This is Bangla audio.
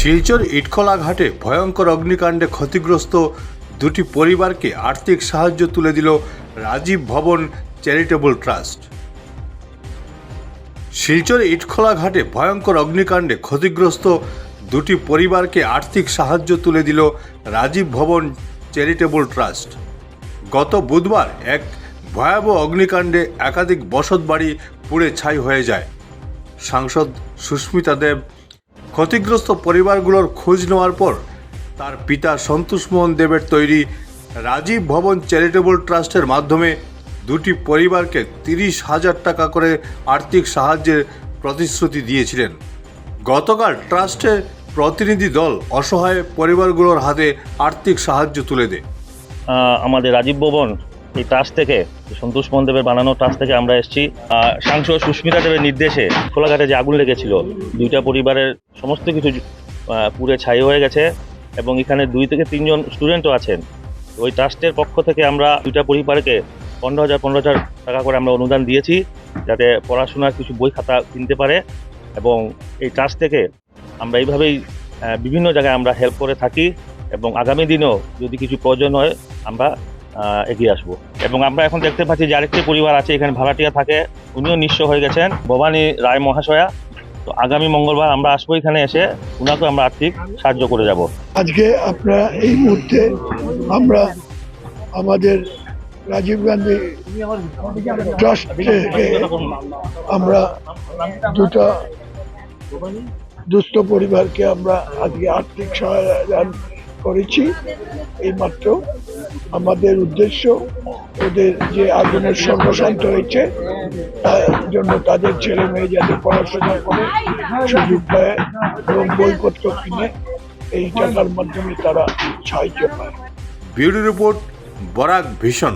শিলচর ইটখলা ঘাটে ভয়ঙ্কর অগ্নিকাণ্ডে ক্ষতিগ্রস্ত দুটি পরিবারকে আর্থিক সাহায্য তুলে দিল রাজীব ভবন চ্যারিটেবল ট্রাস্ট। শিলচর ইটখলা ঘাটে ভয়ঙ্কর অগ্নিকাণ্ডে ক্ষতিগ্রস্ত দুটি পরিবারকে আর্থিক সাহায্য তুলে দিল রাজীব ভবন চ্যারিটেবল ট্রাস্ট। গত বুধবার এক ভয়াবহ অগ্নিকাণ্ডে একাধিক বসতবাড়ি পুড়ে ছাই হয়ে যায়। সাংসদ সুস্মিতা দেব ক্ষতিগ্রস্ত পরিবারগুলোর খোঁজ নেওয়ার পর তার পিতা সন্তোষ মোহন দেবের তৈরি রাজীব ভবন চ্যারিটেবল ট্রাস্টের মাধ্যমে দুটি পরিবারকে 30,000 টাকা করে আর্থিক সাহায্যের প্রতিশ্রুতি দিয়েছিলেন। গতকাল ট্রাস্টের প্রতিনিধি দল অসহায় পরিবারগুলোর হাতে আর্থিক সাহায্য তুলে দেয়। আমাদের রাজীব ভবন এই ট্রাস্ট থেকে, সন্তোষ মোহন দেবের বানানো ট্রাস্ট থেকে আমরা এসেছি। সাংসদ সুস্মিতা দেবের নির্দেশে খোলাঘাটে যে আগুন লেগেছিল, দুইটা পরিবারের সমস্ত কিছু পুড়ে ছাই হয়ে গেছে এবং এখানে 2 থেকে 3 জন স্টুডেন্টও আছেন। ওই ট্রাস্টের পক্ষ থেকে আমরা দুইটা পরিবারকে 15,000 টাকা করে আমরা অনুদান দিয়েছি, যাতে পড়াশোনার কিছু বই খাতা কিনতে পারে। এবং এই ট্রাস্ট থেকে আমরা এইভাবেই বিভিন্ন জায়গায় আমরা হেল্প করে থাকি এবং আগামী দিনেও যদি কিছু প্রয়োজন হয় আমরা এগিয়ে আসবো। এবং আমরা এখন দেখতে পাচ্ছি যে আরেকটি পরিবার আছে এখানে ভাড়াটিয়া থাকে, উনিও নিঃস্ব হয়ে গেছেন, ভবানী রায় মহাশয়া। তো আগামী মঙ্গলবার আমরা আসবো, এখানে এসে ওনাকেও আমরা আর্থিক সাহায্য করে যাব। আজকে আপনারা এই মুহূর্তে আমরা আমাদের রাজীব গান্ধী ট্রাস্ট থেকে আমরা দুটো দুস্থ পরিবারকে আমরা আজকে আর্থিক সহায়তা করেছি। এইমাত্র আমাদের উদ্দেশ্য ওদের যে আগুনের সর্বশান্ত হয়েছে তার জন্য তাদের ছেলে মেয়ে যাতে পড়াশোনা করে সুযোগ পায় এবং বইপত্র কিনে এই টাকার মাধ্যমে তারা সাহায্য পায়। Bureau report, Barak vision.